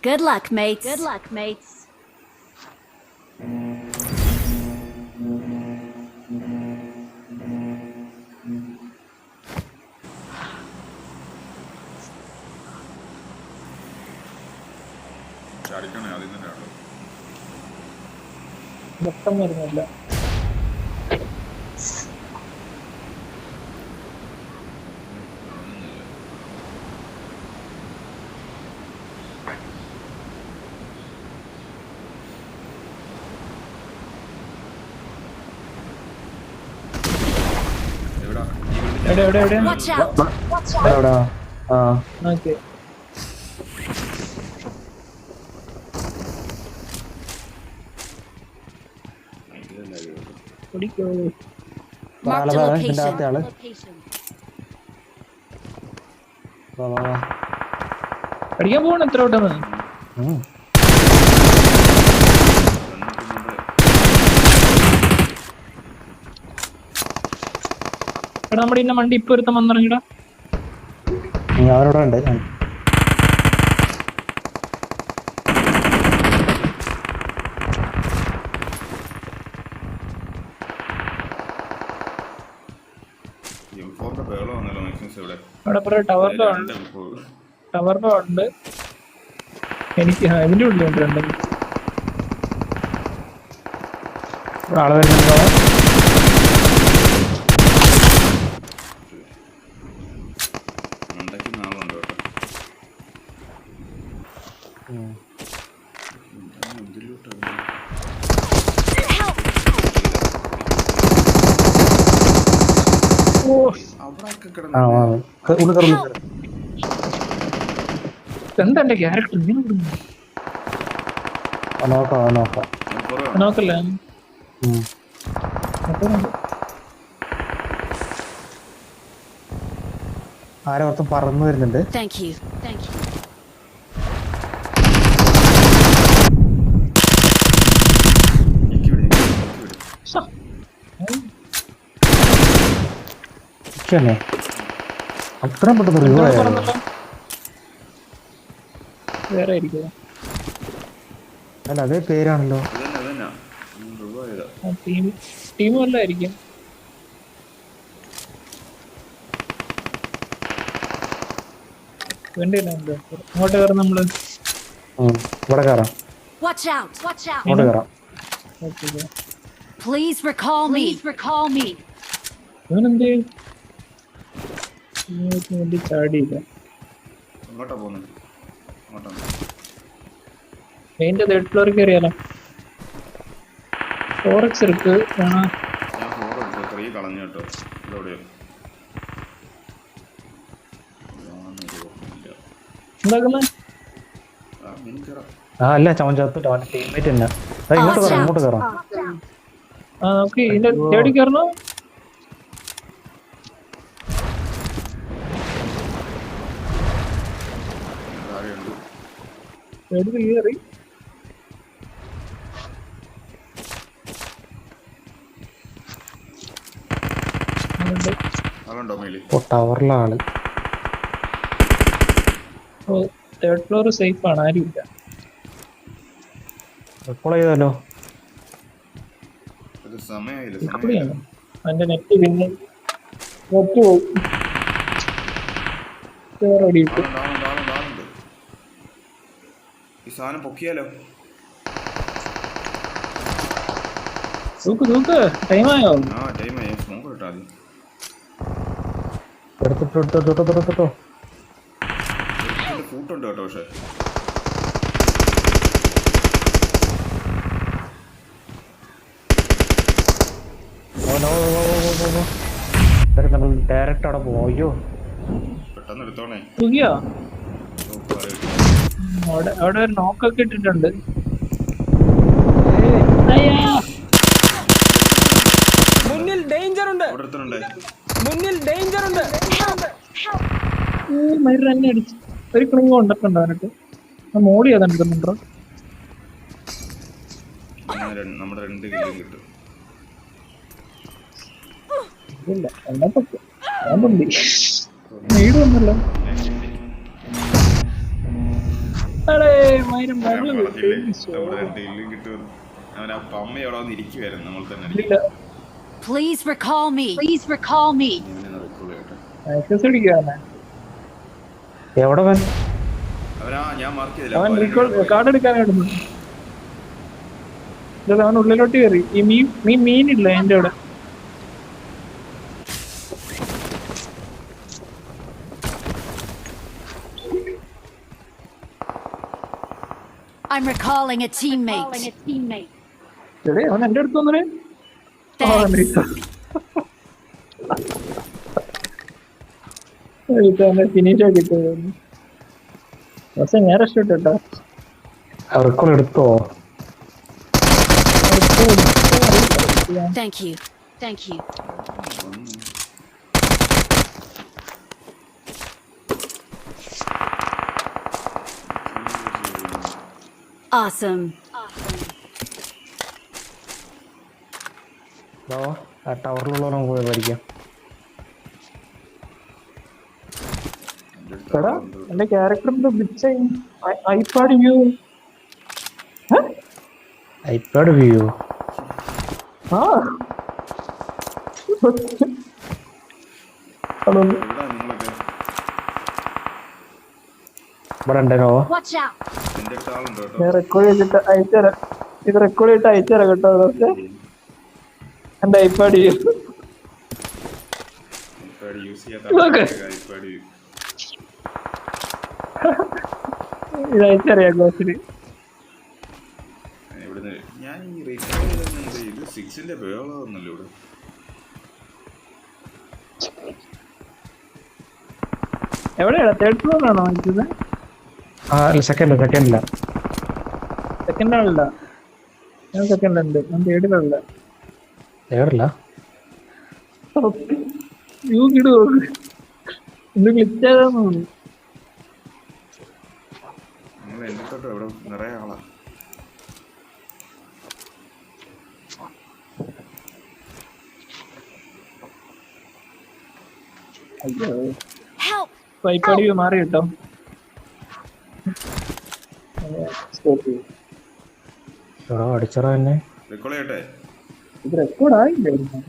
Good luck, mates. Good luck, mates. മൊത്തം വരുന്നില്ല. Watch out. Okay Mark the location. പഠിക്കാൻ പോകണം എത്ര വട്ടം എടാ നമ്മുടെ ഇന്ന വണ്ടി ഇപ്പൊ ഒരുത്തം വന്നിറങ്ങിടാ. അവരോടെ ഉണ്ട്. അവിടെ ടവറിന്റെ ഉണ്ട്. എനിക്ക് ഇതിന്റെ ഉള്ളിലുണ്ട് രണ്ടെങ്കിൽ ആളെ വരുന്നുണ്ടോ? എന്താ എന്റെ ക്യാരക്ടർ നോക്കല്ലേ ആരോർത്തും പറന്നു വരുന്നുണ്ട്. Thank you. Thank you. അത്ര പെട്ടെന്ന് റിവ്യൂ ആയിരുന്നു. വേറെ ആയിരിക്കും. അല്ല അതേ പേരാണല്ലോ. ടീം വല്ലായിരിക്കും. അങ്ങോട്ട് കയറാം നമ്മള്. ഇവിടെ കയറാം. Watch out. Watch out. അങ്ങോട്ട് കയറാം. Please recall me. Please recall me. ഇവനെന്തേ വേണ്ടി ചാടിയില്ല. മെയിൻ്റെ തേർഡ് ഫ്ലോറിൽ കയറിയാലോ. 4x ഇருக்கு വേണോ? എന്താക്കുന്നേ? അല്ല ചവൻ ചത്തിട്ട് അവന്റെ ടീംമേറ്റ് തന്നെ. ഇങ്ങോട്ട് കയറാം, ഇങ്ങോട്ട് കയറാം. നമുക്ക് ഇതിന്റെ തേടി കയറണോ? കയറി ടവറിലാണ്. തേർഡ് ഫ്ലോർ സേഫ് ആണ്, ആരുമില്ല. എപ്പോൾ ചെയ്താലോ അതിന്റെ നെറ്റ് പിന്നെ നെറ്റ് പോയി. തൂക്ക് ടൈമായോ? എടുത്തിട്ടോ. ഫൂട്ടുണ്ട് കേട്ടോ. പക്ഷെ നമ്മൾ ഡയറക്റ്റ് അവിടെ പോവാം. അയ്യോ പെട്ടെന്ന് എടുത്തോണേ. തൂക്കിയോ? അവിടെ ഒരു നോക്കൊക്കെ ഇട്ടിട്ടുണ്ട്. മുന്നിൽ ഡേഞ്ചർ ഉണ്ട്. മരുന്ന് തന്നെ അടിച്ചു. ഒരു ക്ലിങ് കൊണ്ടിട്ടുണ്ടോ അവനൊക്കെ? മോഡി ഏതാണ്ടുണ്ടോ? നമ്മുടെ 2 കിലോ കിട്ടും. ഇല്ല എന്നപ്പൊക്കെ നീട് വന്നല്ലോ. അടേ മൈരം ഞാൻ ബഹളം പറഞ്ഞില്ലേ നമ്മുടെ 2 കില്ലും കിട്ടുമെന്ന്. അവൻ ആ പമ്മ അവിടെ വന്ന് ഇരിക്കുവായിരുന്നു നമ്മൾ തന്നെ അടിക്കും. ഇല്ല Please recall me. Please recall me. ഇവനെ നടക്കുള്ളൂ കേട്ടോ. ആക്സസ് അടിക്കാണ് എവിടെ വൻ അവനാ ഞാൻ മാർക്ക് ചെയ്തില്ല അവൻ അവൻ റീകോൾ കാർഡ് എടുക്കാനായിരുന്നു ഇല്ല അവൻ ഉള്ളിലോട്ട് കയറി ഈ മീനില്ല എന്റെ അവിടെ I'm recalling a teammate. ചെറിയ അവൻ എന്റെ അടുത്ത് വന്നേ Thanks. ഫിനിഷ് ആക്കിട്ട് പക്ഷെ ഞാൻ രക്ഷപ്പെട്ടോ റെക്കോർഡ് എടുത്തോ Thank you. Thank you. Awesome. ആ ടവറിലുള്ളവരെ പോയി പഠിക്കാം. എടാ എന്റെ ക്യാരക്ടറിന്റെ ഐപാഡ് വ്യൂ ഐപാഡ് വ്യൂ ആ അതൊന്ന് എവിടാ നിങ്ങളൊക്കെ? ഇവിടെ ഉണ്ടോ? Watch out. എന്റെ അടുത്ത് ആളുണ്ടോ കേട്ടോ? ഞാൻ റെക്കോർഡ് ചെയ്തിട്ട് അയച്ചുതരാം ഇത് റെക്കോർഡ് ചെയ്തിട്ട് അയച്ചുതരാം കേട്ടോ പക്ഷെ എന്റെ ഐപാഡ് വ്യൂ ഐപാഡ് യൂസ് ചെയ്യാത്ത ഓക്കേ. ഐപാഡ് ഇത് അയച്ചറിയാം ക്ലാസ്സിൽ ഇവിടുന്ന് ഞാൻ ഈ റീചാർജ് ചെയ്തെന്ത് ഇത് 6ന്റെ ഉപയോഗമൊന്നുമല്ലോ ഇവിടെ. എവിടെയാണ് തേർഡ് ഫ്ലോറിലാണോ അയച്ചത് ആ സെക്കൻഡ് ഇല്ല. സെക്കൻഡ് ആളില്ല ഞാൻ സെക്കൻഡിലുണ്ട് ഞാൻ തേർഡിലുള്ള എവിടില്ല വ്യൂ കിടു ഇത് ക്ലിക്ക് ചെയ്താന്ന് തോന്നുന്നു നിങ്ങൾ എന്റെ തൊട്ടോ ഇവിടെ നിറയെ ആളാ. അയ്യോ Help. ഐപാഡ് വ്യൂ മാറി കേട്ടോ സ്റ്റോപ്പ് ചെയ്യും എവിടെ അടിച്ചറ തന്നെ റെക്കോർഡ് ചെയ്യട്ടെ? ഇത് റെക്കോർഡ് ആയില്ലായിരുന്നു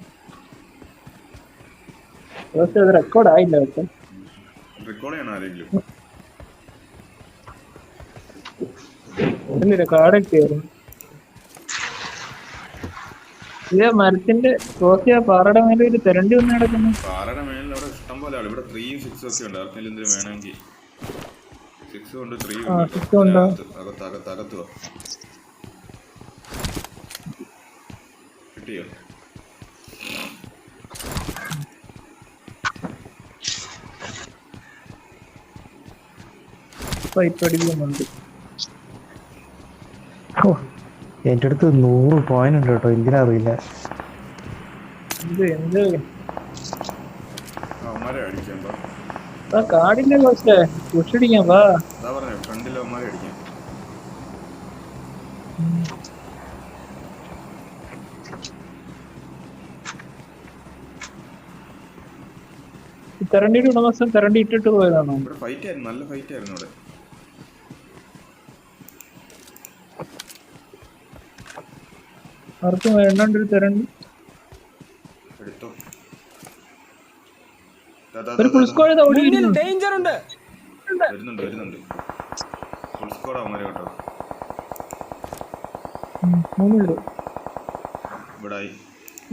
പക്ഷെ ഇത് റെക്കോർഡ് ആയില്ല കേട്ടോ റെക്കോർഡ് ചെയ്യണം ആരെങ്കിലും? ഇല്ല കാർഡൊക്കെ ആയിരുന്നു ഇത് മരത്തിന്റെ ക്രോസ് ചെയ്യാൻ പാറയുടെ മേലെ ഒരു തെരണ്ടി വന്ന് കിടക്കുന്നു പാറയുടെ മേളിൽ അവിടെ ഇഷ്ടം പോലെ ആള്. ഇവിടെ 3ഉം 6ഉം ഒക്കെ ഉണ്ട്. ആർക്കെങ്കിലും എന്തെങ്കിലും വേണമെങ്കിൽ 6 കൊണ്ട് 3 6 ഉണ്ടോ? അകത്തുവാ. കിട്ടിയോ? പൈപ്പടിക്കുന്നുണ്ട് എൻ്റെ അടുത്ത് 100 പോയിന്റ് ഉണ്ട് കേട്ടോ. എന്തിനാ അറിയില്ല. എന്ത് അവന്മാരെ അടിക്കാൻ പാ. ആ കാടിന്റെ കുറച്ച് പുഷടിക്കാൻ വാ അതാ പറഞ്ഞ ഫ്രണ്ടിൽ അവന്മാരെ അടിക്കാൻ. തെരണ്ടിയുടെ ഉടമസ്ഥൻ തെരണ്ടി ഇട്ടിട്ട് പോയതാണോ ഇവിടെ ഫൈറ്റ് ആയിരുന്നു, നല്ല ഫൈറ്റ് ആയിരുന്നു ഇവിടെ. ആർക്കും വേണ്ടൊരു തെരണ്ടി എടുത്തോ. ഒരു ഫുൾ സ്ക്വാഡ് മുന്നിൽ ഡേഞ്ചർ ഉണ്ട്. വരുന്നുണ്ട്. ഫുൾ സ്ക്വാഡ് അവന്മാരെ കേട്ടോ. 3 പേര് ഇവിടെ ആയി.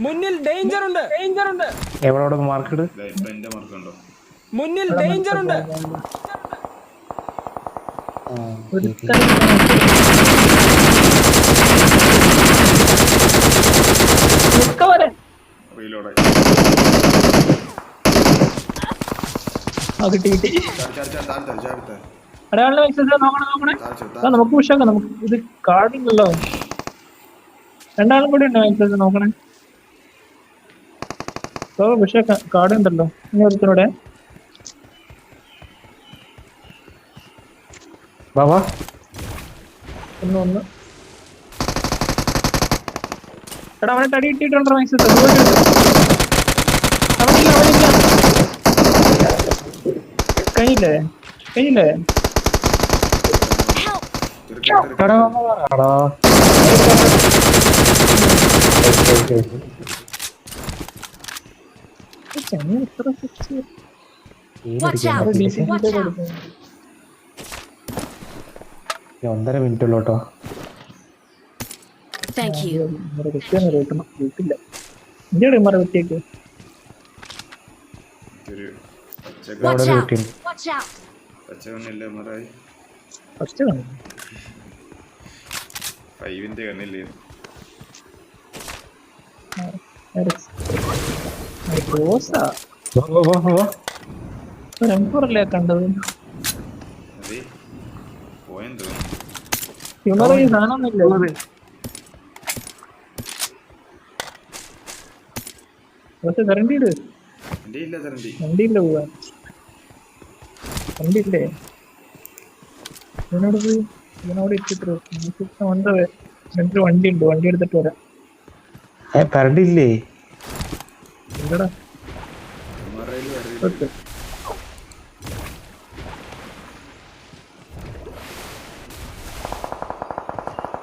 മുന്നിൽ ഡേഞ്ചർ ഉണ്ട്. എവിടെ മാർക്കറ്റ് ഇപ്പൊ എന്റെ മാർക്ക് ഉണ്ടോ? മുന്നിൽ ഡേഞ്ചർ ഉണ്ട്. റീലോഡ് ആയി. കിട്ടി താഴ്ത്ത അടയാളിനെ നോക്കണേ നമുക്ക് പുഷാക്കാം നമുക്ക് ഇത് കാർഡില്ലല്ലോ രണ്ടാളും കൂടി ഉണ്ടോ എക്സസൈസ് നോക്കണേ പക്ഷേ കാർഡ് ഉണ്ടല്ലോ ഇനി ഒരുത്തനോടെ ബാബാ ഒന്ന് എടാ അവനെ തടി ഇട്ടിട്ടുണ്ടോ എക്സസൈസ് അവനില്ല കഴിഞ്ഞില്ലേ എടാ, എടാ. ചെങ്ങ എത്ര fix Watch out! Watch out! 1.5 minute ഉള്ളൂ കേട്ടോ. Thank you. കുട്ടിയൊന്നും റേട്ടണം വീട്ടില്ല ഇന്ത്യയുടെ മറ കുട്ടിയൊക്കെ ഒരു പച്ച Watch അവിടെ ഒരു out! കുട്ടിയുണ്ട്. Watch out! കണ്ണില്ലേ മറായി ഫസ്റ്റ് കാണും 5-ന്റെ കണ്ണില്ലേ റോസാ വാ, വാ, വാ, വാ. എംപറല്ലേ കണ്ടത് അതെ പോയെന്ന് തോന്നുന്നു. ഹ്യൂമർ ഈ സാധനമൊന്നുമില്ല പക്ഷെ കറണ്ടിയിട് എന്റെ ഇല്ല തരണ്ടി വണ്ടിയില്ല പോവാൻ വണ്ടിയില്ലേ ഇവനോട് പോയി ഇവനോട് ഇട്ടിട്ട് വന്നത് എന്നിട്ട് വണ്ടി ഉണ്ട് വണ്ടി എടുത്തിട്ട് വരാം കറണ്ട് ഇല്ലേ? എന്താടാ മറയില് വരയില്ല. ഓക്കെ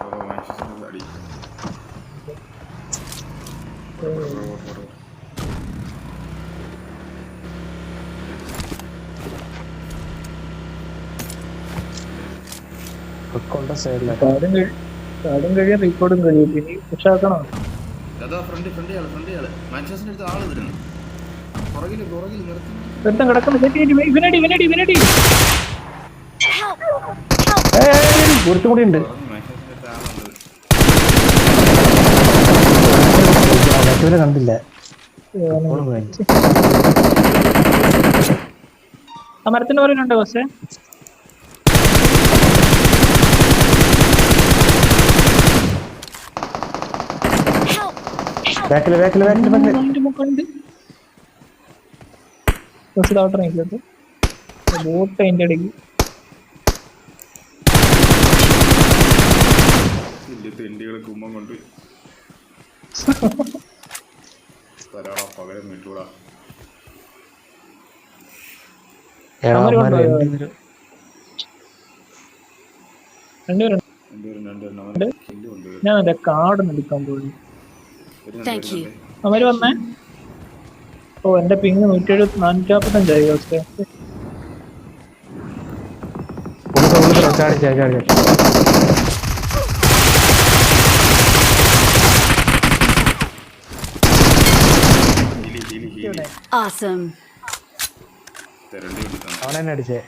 ഓ മാൻചെസ്റ്ററിന്റെ അടി. കൊണ്ട സൈഡിലെ കാടും കഴിയാൻ റീക്കോർഡും കഴിയും ഇനി പുഷാക്കണോ അതാ ഫ്രണ്ട് ആള് മാൻചെസ്റ്ററിന്റെ അടുത്ത് ആള് വരുന്നു. പുറകില് നിർത്തി. ഒരുത്തൻ കിടക്കുന്ന ഇവനടി Help! ഒരുത്തും കൂടി ഉണ്ട്. മാൻചെസ്റ്ററിന്റെ അടുത്ത് ആളുണ്ട്. മറ്റവനെ കണ്ടില്ല. ഓള് പോയി. ആ മരത്തിന്റെ പറയുന്നുണ്ടോ ബസ്സേ Help! ബാക്കില് ബസ് താവട്ടെ ബോട്ട് അതിന്റെ ഇടയ്ക്ക് വലിയ തെണ്ടികളെ കുമ്മം കൊണ്ട് തരാടാ പകരം വിട്ടൂടാ. എടാ, അവര് അവന്മാര് കൊണ്ടുപോയോ? രണ്ടുപേരും. രണ്ടുപേരും രണ്ടുപേരും അവൻ കില്ല് കൊണ്ടുവരും. ഞാൻ എന്റെ കാർഡ് എടുക്കാൻ പോയി Thank you. അവര് വന്നേ ഓ എന്റെ പിങ് 445 ബസ്സേ ഉള്ളിൽ ചാടി. Healy Awesome. തെരണ്ടി കൊടുത്താണ്. അവനെന്നെ അടിച്ചേ.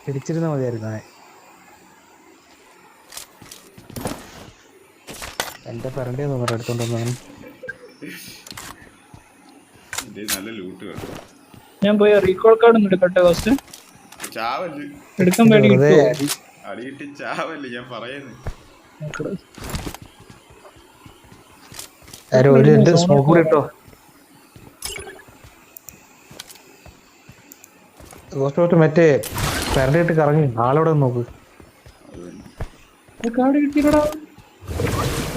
പിടിച്ചിരുന്ന മതിയായിരുന്നു അവനെ. എന്റെ പെരണ്ടി തോന്നുന്നു എടുത്തോണ്ടവൻ. ഇത് നല്ല ലൂട്ട് കേട്ടോ. ഞാൻ പോയി റീകോൾ കാർഡ് ഒന്ന് എടുക്കട്ടെ ഫസ്റ്റ് ചാവല്ല് എടുക്കാൻ വേണ്ടി വെറുതെ കിട്ടുമോ? അടി. അടിയിട്ട് ചാവല്ല് ഞാൻ പറയുന്നു. ആരോ ഒരു എന്റെ സ്മോക്ക് കൂടി ഇട്ടോ. ഗോസ്റ്റ് മറ്റേ പെരണ്ടിട്ട് കറങ്ങി ആളവിടെ നോക്ക്. കാർഡ് കിട്ടിയടാ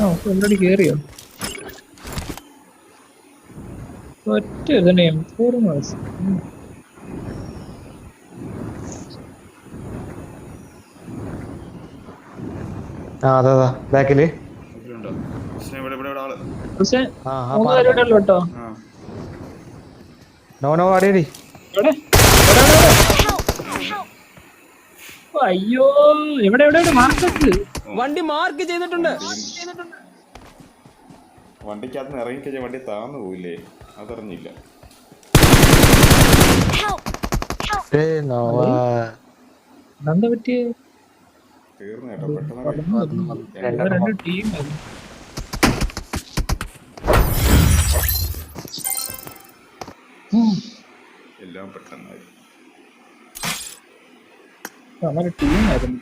ആ ഓൾറെഡി കേറിയോ ഒറ്റ ഇതിനെ M4 മാസം അതാ ബാക്കില്. ഇതിലുണ്ടോ? കൃഷ്ണൻ ഇവിടെ ആള്. പക്ഷേ ആ 3 പേരുടെ ഉള്ളു കേട്ടോ ആ നോ അടിയടി. എവിടെ ഓ, അയ്യോ എവിടെ മാർക്കറ്റ് വണ്ടി മാർക്ക് ചെയ്തിട്ടുണ്ട്. വണ്ടിക്കകത്ത് നിന്ന് ഇറങ്ങിക്കഴിഞ്ഞാൽ വണ്ടി താന്നു പോയില്ലേ? അതറിഞ്ഞില്ല. Help! എന്താ പറ്റിയേ തീർന്നു കേട്ടോ പെട്ടെന്ന്. രണ്ട് ടീം എല്ലാം പെട്ടെന്നായി. ടീമായിരുന്നു